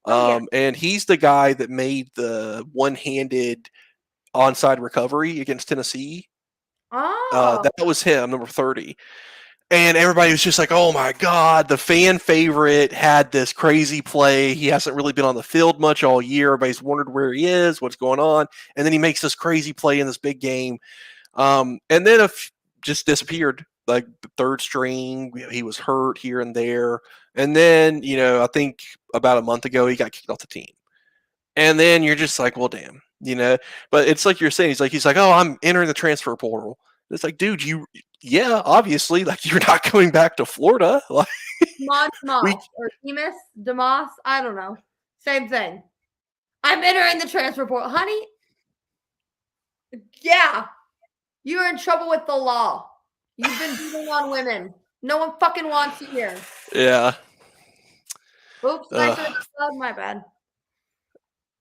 Oh yeah. And he's the guy that made the one-handed onside recovery against Tennessee. Oh. That was him, number 30. And everybody was just like, oh my God, the fan favorite had this crazy play. He hasn't really been on the field much all year. Everybody's wondered where he is, what's going on. And then he makes this crazy play in this big game. And then just disappeared, like third string. He was hurt here and there. And then, I think about a month ago, he got kicked off the team. And then you're just like, well, damn, But it's like you're saying, he's like, oh, I'm entering the transfer portal. It's like, dude, yeah, obviously, like you're not coming back to Florida. Like Or Demas, I don't know. Same thing. I'm entering the transfer portal. Honey, yeah, you're in trouble with the law. You've been beating on women. No one fucking wants you here. Yeah. Oops, I should have said my bad.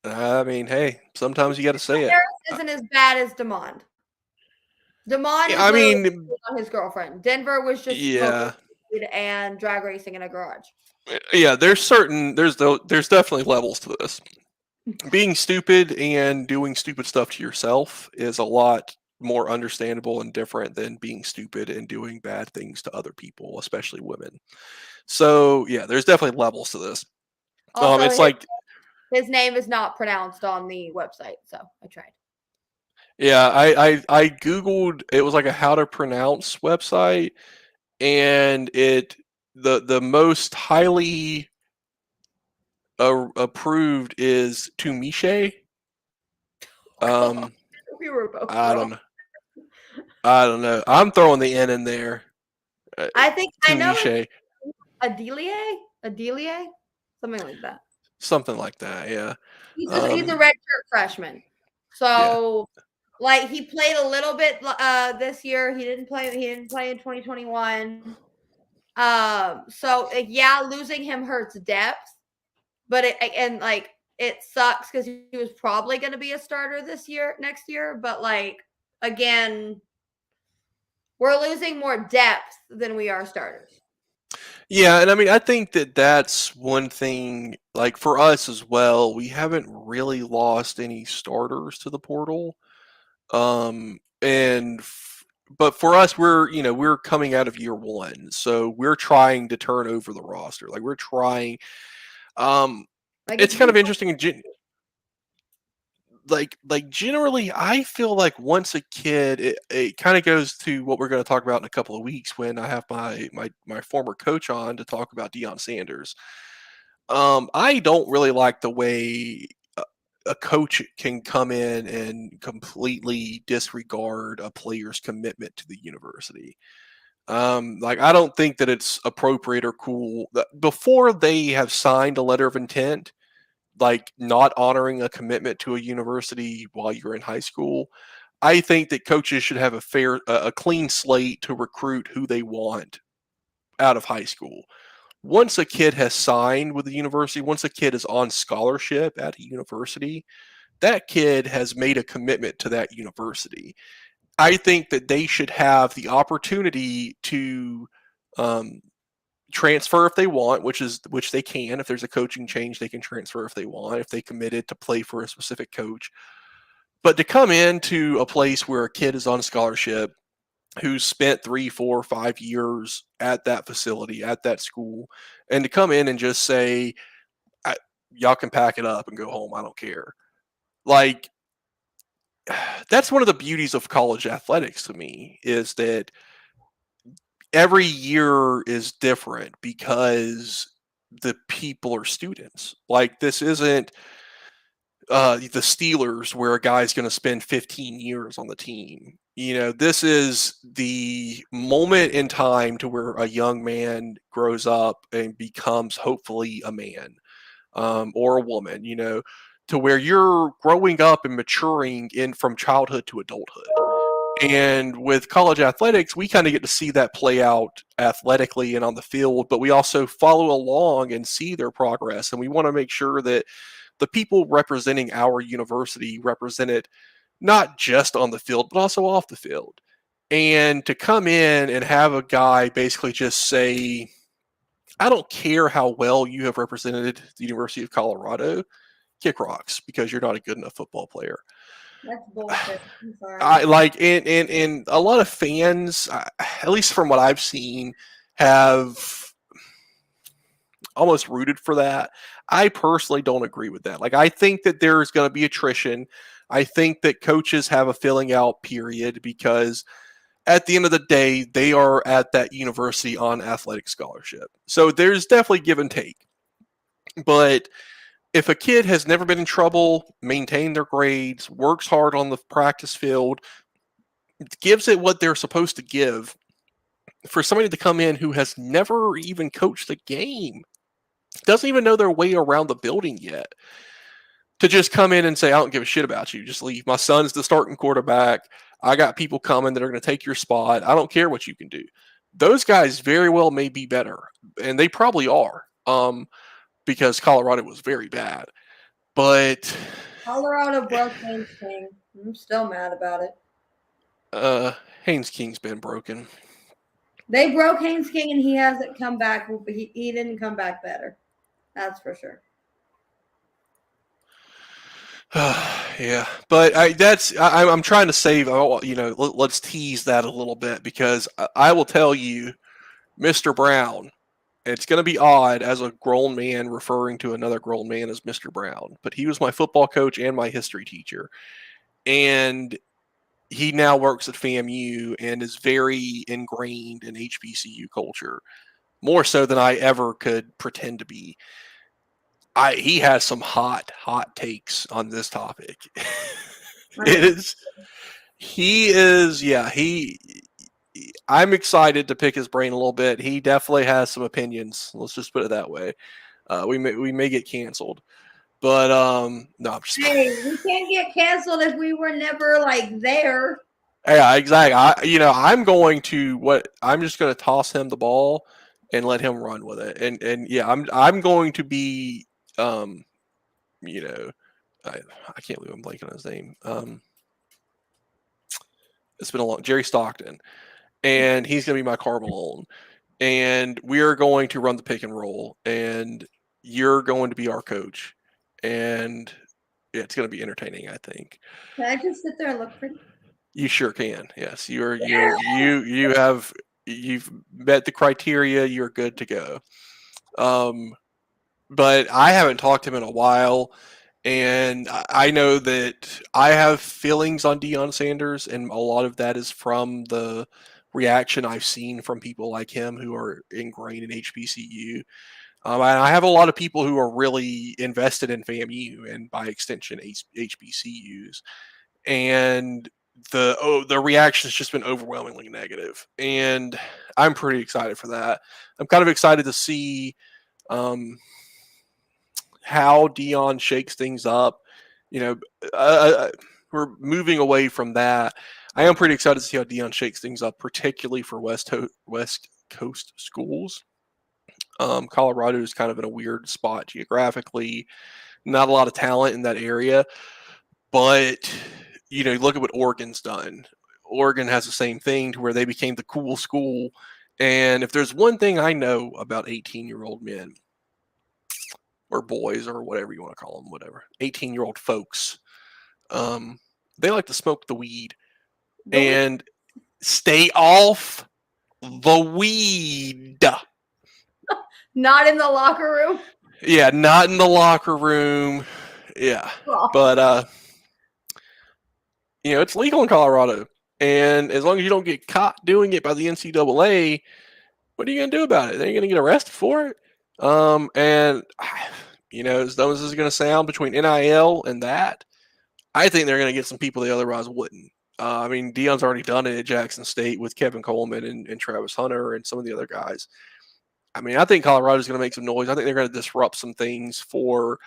I mean, hey, sometimes you got to say it. Harris isn't as bad as DeMond. DeMond I mean, on his girlfriend. Denver was just yeah, and drag racing in a garage. Yeah, there's definitely levels to this. Being stupid and doing stupid stuff to yourself is a lot more understandable and different than being stupid and doing bad things to other people, especially women. So yeah, there's definitely levels to this. Also, it's like his name is not pronounced on the website, so I tried. Yeah, I googled. It was like a how to pronounce website, and the most highly approved is Tumiche. We were both wrong. I don't know. I'm throwing the N in there. I think Tumiche. I know Adelie, something like that. Something like that, yeah. He's a redshirt freshman. So like he played a little bit this year. He didn't play in 2021. So yeah, losing him hurts depth, but it sucks because he was probably going to be a starter next year. But like again, we're losing more depth than we are starters. Yeah, and I mean, I think that's one thing, like for us as well, we haven't really lost any starters to the portal. But for us, we're coming out of year one, so we're trying to turn over the roster. Like we're trying. Um, Like it's if kind you of interesting. Like generally, I feel like once a kid, it kind of goes to what we're going to talk about in a couple of weeks when I have my former coach on to talk about Deion Sanders. I don't really like the way a coach can come in and completely disregard a player's commitment to the university. Like I don't think that it's appropriate or cool that before they have signed a letter of intent, like not honoring a commitment to a university while you're in high school. I think that coaches should have a clean slate to recruit who they want out of high school. Once a kid has signed with the university, once a kid is on scholarship at a university, that kid has made a commitment to that university. I think that they should have the opportunity to um, transfer if they want, which they can. If there's a coaching change, they can transfer if they want. If they committed to play for a specific coach, but to come into a place where a kid is on scholarship who's spent 3, 4, 5 years at that facility, at that school, and to come in and just say, y'all can pack it up and go home. I don't care. Like, that's one of the beauties of college athletics to me is that every year is different because the people are students. Like, this isn't the Steelers where a guy's going to spend 15 years on the team. This is the moment in time to where a young man grows up and becomes hopefully a man or a woman, to where you're growing up and maturing in from childhood to adulthood. And with college athletics, we kind of get to see that play out athletically and on the field, but we also follow along and see their progress. And we want to make sure that the people representing our university represent it not just on the field, but also off the field. And to come in and have a guy basically just say, I don't care how well you have represented the University of Colorado, kick rocks because you're not a good enough football player. that's bullshit. I'm sorry. I like, and a lot of fans, at least from what I've seen, have almost rooted for that. I personally don't agree with that. Like, I think that there's going to be attrition. I think that coaches have a filling out period because at the end of the day, they are at that university on athletic scholarship. So there's definitely give and take. But if a kid has never been in trouble, maintained their grades, works hard on the practice field, gives it what they're supposed to give, for somebody to come in who has never even coached the game, doesn't even know their way around the building yet, to just come in and say, I don't give a shit about you, just leave. My son's the starting quarterback. I got people coming that are going to take your spot. I don't care what you can do. Those guys very well may be better, and they probably are, because Colorado was very bad. But Colorado broke Haynes King. I'm still mad about it. Haynes King's been broken. They broke Haynes King and he hasn't come back. He didn't come back better. That's for sure. Yeah, but I'm trying to save. Let's tease that a little bit because I will tell you, Mr. Brown. It's going to be odd as a grown man referring to another grown man as Mr. Brown, but he was my football coach and my history teacher, and he now works at FAMU and is very ingrained in HBCU culture, more so than I ever could pretend to be. He has some hot takes on this topic. It is he is yeah he I'm excited to pick his brain a little bit. He definitely has some opinions. Let's just put it that way. We may get canceled, but no, I'm just Hey, we can't get canceled if we were never like there. yeah, exactly. I'm just going to toss him the ball and let him run with it. And yeah, I'm going to be um you know I can't believe I'm blanking on his name. It's been a long Jerry Stockton, and he's going to be my Carl Malone, and we are going to run the pick and roll, and you're going to be our coach, and yeah, it's going to be entertaining. I think Can I just sit there and look pretty? you sure can. Yes, you've met the criteria. You're good to go. Um, but I haven't talked to him in a while. And I know that I have feelings on Deion Sanders, and a lot of that is from the reaction I've seen from people like him who are ingrained in HBCU. And I have a lot of people who are really invested in FAMU and by extension HBCUs, and the reaction has just been overwhelmingly negative, and I'm pretty excited for that. I'm kind of excited to see um, how Dion shakes things up. You know, we're moving away from that. I am pretty excited to see how Dion shakes things up, particularly for West Coast schools. Colorado is kind of in a weird spot geographically. Not a lot of talent in that area, but look at what Oregon's done. Oregon has the same thing to where they became the cool school. And if there's one thing I know about 18-year-old men or boys or whatever you want to call them, whatever, 18-year-old folks, um, they like to smoke the weed The week, and stay off the weed. not in the locker room. Yeah, not in the locker room. Yeah. Oh, But it's legal in Colorado. And as long as you don't get caught doing it by the NCAA, what are you gonna do about it? Are you gonna get arrested for it? And as dumb as this is gonna sound, between NIL and that, I think they're gonna get some people they otherwise wouldn't. I mean, Dion's already done it at Jackson State with Kevin Coleman and Travis Hunter and some of the other guys. I mean, I think Colorado's going to make some noise. I think they're going to disrupt some things for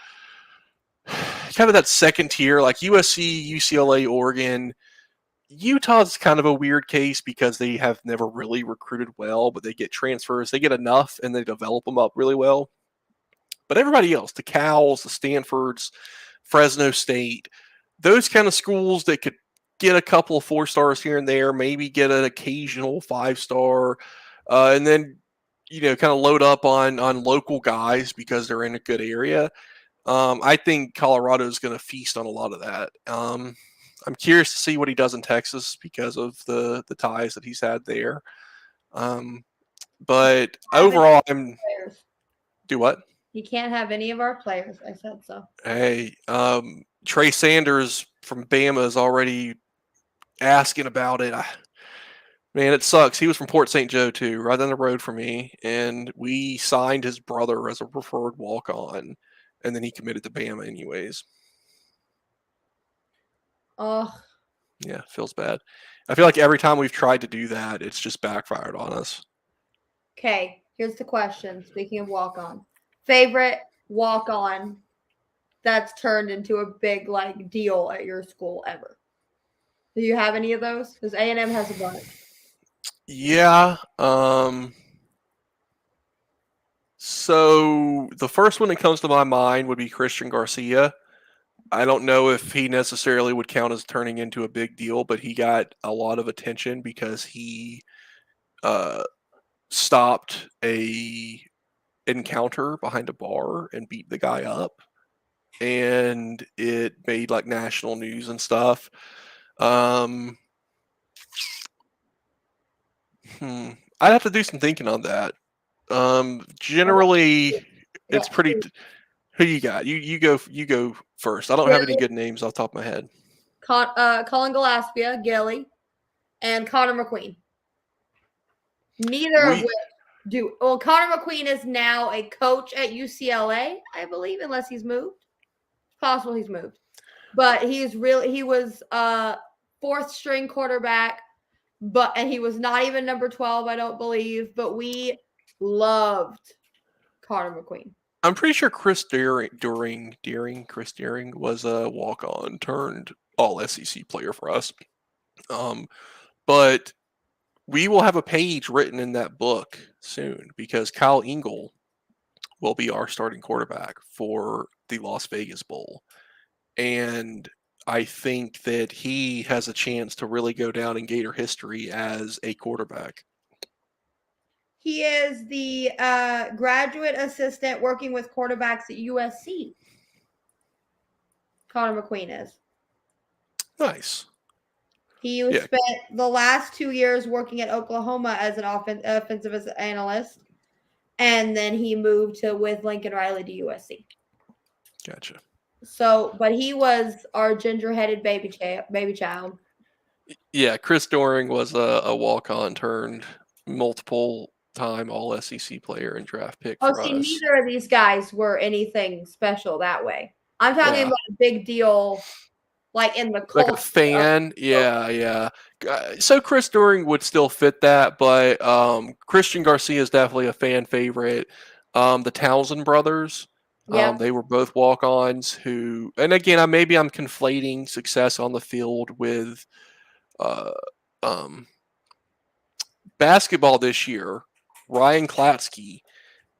kind of that second tier, like USC, UCLA, Oregon. Utah's kind of a weird case because they have never really recruited well, but they get transfers. They get enough and they develop them up really well. But everybody else, the Cals, the Stanfords, Fresno State, those kind of schools that could get a couple of 4 stars here and there, maybe get an occasional 5 star, and then kind of load up on local guys because they're in a good area. I think Colorado is going to feast on a lot of that. I'm curious to see what he does in Texas because of the ties that he's had there. But overall, I'm players. do what? He can't have any of our players. I said so. Hey, Trey Sanders from Bama is already asking about it. Man, it sucks. He was from Port St. Joe too, right down the road from me, and we signed his brother as a preferred walk-on, and then he committed to Bama anyways. Oh, Yeah, feels bad. I feel like every time we've tried to do that, it's just backfired on us. okay. Here's the question. Speaking of walk-on, favorite walk-on that's turned into a big deal at your school ever? Do you have any of those? Because A&M has a bunch. Yeah. So the first one that comes to my mind would be Christian Garcia. I don't know if he necessarily would count as turning into a big deal, but he got a lot of attention because he uh, stopped a encounter behind a bar and beat the guy up, and it made like national news and stuff. Um, I'd have to do some thinking on that. Generally, it's pretty. Who you got? You go. You go first. I don't have any good names off the top of my head. Colin Gillespie, Gilly, and Connor McQueen. Neither of which do. Well, Connor McQueen is now a coach at UCLA, I believe, unless he's moved. It's possible he's moved. But he was fourth string quarterback, and he was not even number 12, I don't believe. But we loved Connor McQueen. I'm pretty sure Chris Deering was a walk-on turned all SEC player for us. But we will have a page written in that book soon because Kyle Engel will be our starting quarterback for the Las Vegas Bowl. And I think that he has a chance to really go down in Gator history as a quarterback. He is the graduate assistant working with quarterbacks at USC. Connor McQueen is. Nice. He spent the last 2 years working at Oklahoma as an offensive analyst. and then he moved to with Lincoln Riley to USC. Gotcha. So, but he was our ginger-headed baby child. Yeah, Chris Doring was a walk-on turned multiple-time All SEC player and draft pick Oh, for see, us. neither of these guys were anything special that way. I'm talking Yeah. about a big deal, like in the Like a culture. fan, yeah. So Chris Doring would still fit that, but Christian Garcia is definitely a fan favorite. The Townsend brothers, Yep. they were both walk-ons who, and again, maybe I'm conflating success on the field with uh, um, basketball this year. Ryan Klatsky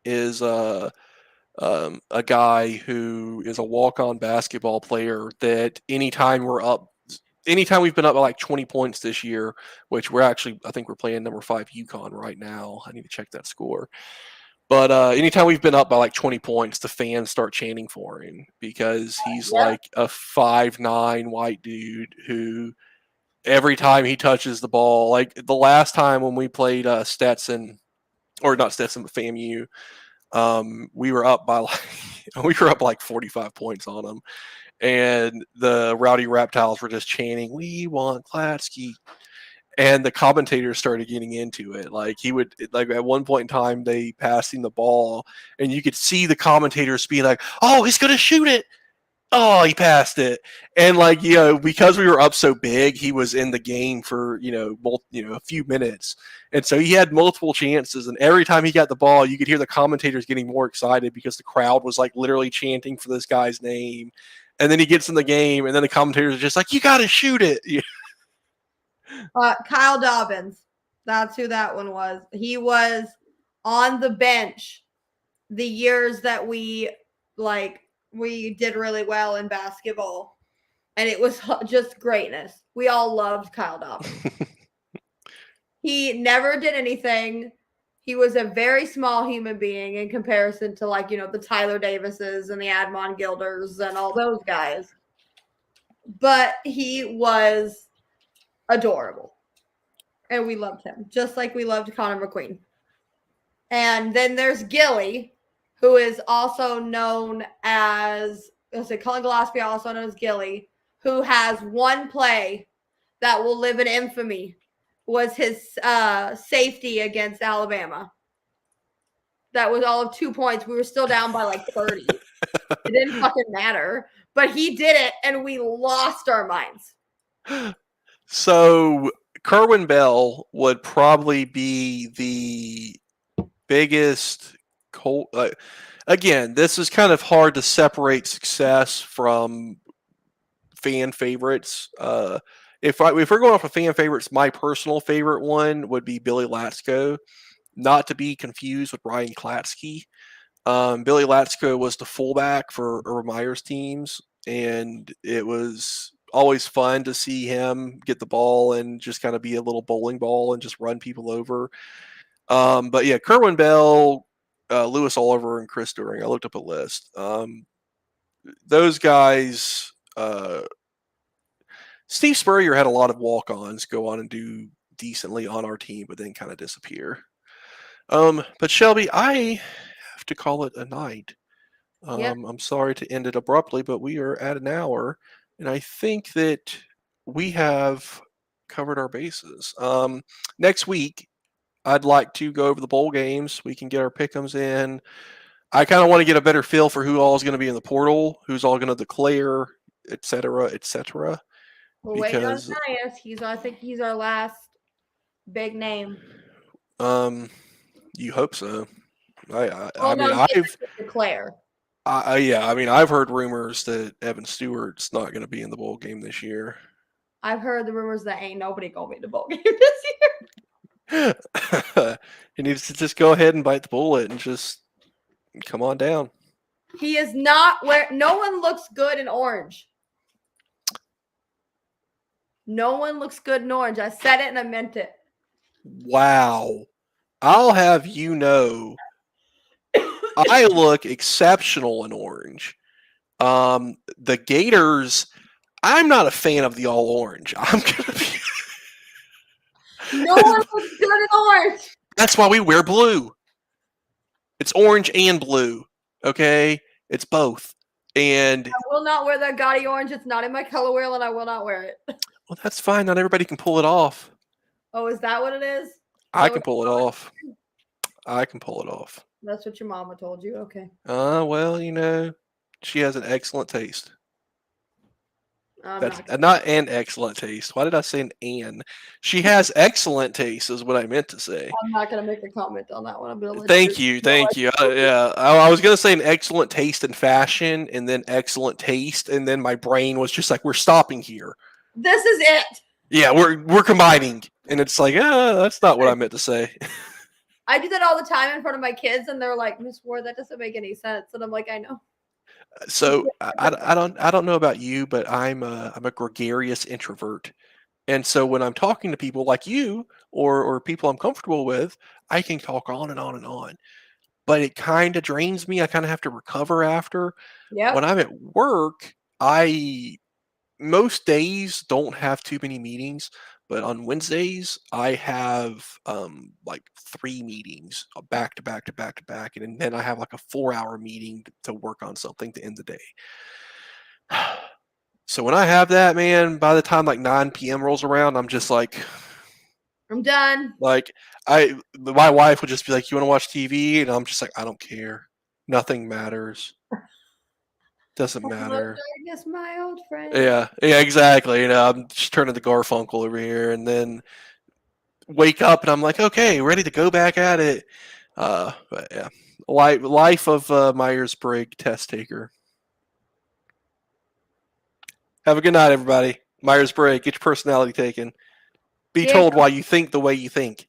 is a guy who is a walk-on basketball player that anytime we've been up by like 20 points this year, which I think we're playing number 5 UConn right now. I need to check that score. But anytime we've been up by like 20 points, the fans start chanting for him because he's Yep. like a 5'9" white dude who every time he touches the ball, like the last time when we played Stetson, or not Stetson, but FAMU, we were up by like 45 points on them, and the Rowdy Reptiles were just chanting, "We want Klatsky," and the commentators started getting into it. Like he would, like at one point in time, they passed him the ball, and you could see the commentators being like, "Oh, he's gonna shoot it." Oh, he passed it, and like because we were up so big, he was in the game for a few minutes, and so he had multiple chances. And every time he got the ball, you could hear the commentators getting more excited because the crowd was like literally chanting for this guy's name. And then he gets in the game, and then the commentators are just like, "You got to shoot it." Kyle Dobbins. That's who that one was. He was on the bench the years that we did really well in basketball, and it was just greatness. We all loved Kyle Dobbins. He never did anything. He was a very small human being in comparison to the Tyler Davises and the Admon Gilders and all those guys. But he was adorable. And we loved him, just like we loved Connor McQueen. And then there's Gilly, who is also known as, Cullen Gillespie, also known as Gilly, who has one play that will live in infamy, was his safety against Alabama. That was all of 2 points. We were still down by like 30. It didn't fucking matter. But he did it, and we lost our minds. So Kerwin Bell would probably be the biggest again, this is kind of hard to separate success from fan favorites. If we're going off of fan favorites, my personal favorite one would be Billy Latsko, not to be confused with Ryan Klatsky. Billy Latsko was the fullback for Urban Meyer's teams, and it was always fun to see him get the ball and just kind of be a little bowling ball and just run people over. But yeah, Kerwin Bell, Lewis Oliver, and Chris Doering. I looked up a list. Those guys. Steve Spurrier had a lot of walk-ons go on and do decently on our team, but then kind of disappear. But Shelby, I have to call it a night. Yep. I'm sorry to end it abruptly, but we are at an hour, and I think that we have covered our bases. Next week, I'd like to go over the bowl games. We can get our pick'ems in. I kind of want to get a better feel for who all is going to be in the portal, who's all going to declare, et cetera, et cetera. We're waiting on Nias. I think he's our last big name. You hope so. I've heard rumors that Evan Stewart's not going to be in the bowl game this year. I've heard the rumors that ain't nobody going to be in the bowl game this year. He needs to just go ahead and bite the bullet and just come on down. He is not where no one looks good in orange. No one looks good in orange. I said it and I meant it. Wow. I'll have you know, I look exceptional in orange. The Gators, I'm not a fan of the all orange. I'm gonna be. No one looks good in orange. That's why we wear blue. It's orange and blue. Okay, it's both. And I will not wear that gaudy orange. It's not in my color wheel, and I will not wear it. well, that's fine. Not everybody can pull it off. Oh, is that what it is? Is I that can what pull it off. I can pull it off. That's what your mama told you. Okay. Well, she has an excellent taste. I'm That's not. not an excellent taste. Why did I say an and? She has excellent taste, is what I meant to say. I'm not gonna make a comment on that one. I'm gonna let Thank you, thank you. Yeah, I was gonna say an excellent taste in fashion, and then excellent taste, and then my brain was just like, we're stopping here. This is it. Yeah, we're combining, and it's like, that's not what I meant to say. I do that all the time in front of my kids, and they're like, "Miss Ward, that doesn't make any sense." And I'm like, "I know." So I don't know about you, but I'm a gregarious introvert, and so when I'm talking to people like you or people I'm comfortable with, I can talk on and on and on. But it kind of drains me. I kind of have to recover after. When Yep. I'm at work, I most days don't have too many meetings, but on Wednesdays I have like 3 meetings back to back to back to back, and then I have like a 4-hour meeting to work on something to end the day. So when I have that, man, by the time like 9 p.m. rolls around, I'm just I'm done. like my wife would just be like, "You want to watch TV?" And I'm just like, "I don't care. Nothing matters. Doesn't Hello, matter." darkness, my old friend. Yeah, exactly. I'm just turning the Garfunkel over here, and then wake up, and I'm like, "Okay, ready to go back at it." But yeah, life of Myers Briggs test taker. Have a good night, everybody. Myers Briggs, get your personality taken. Be Yeah. told why you think the way you think.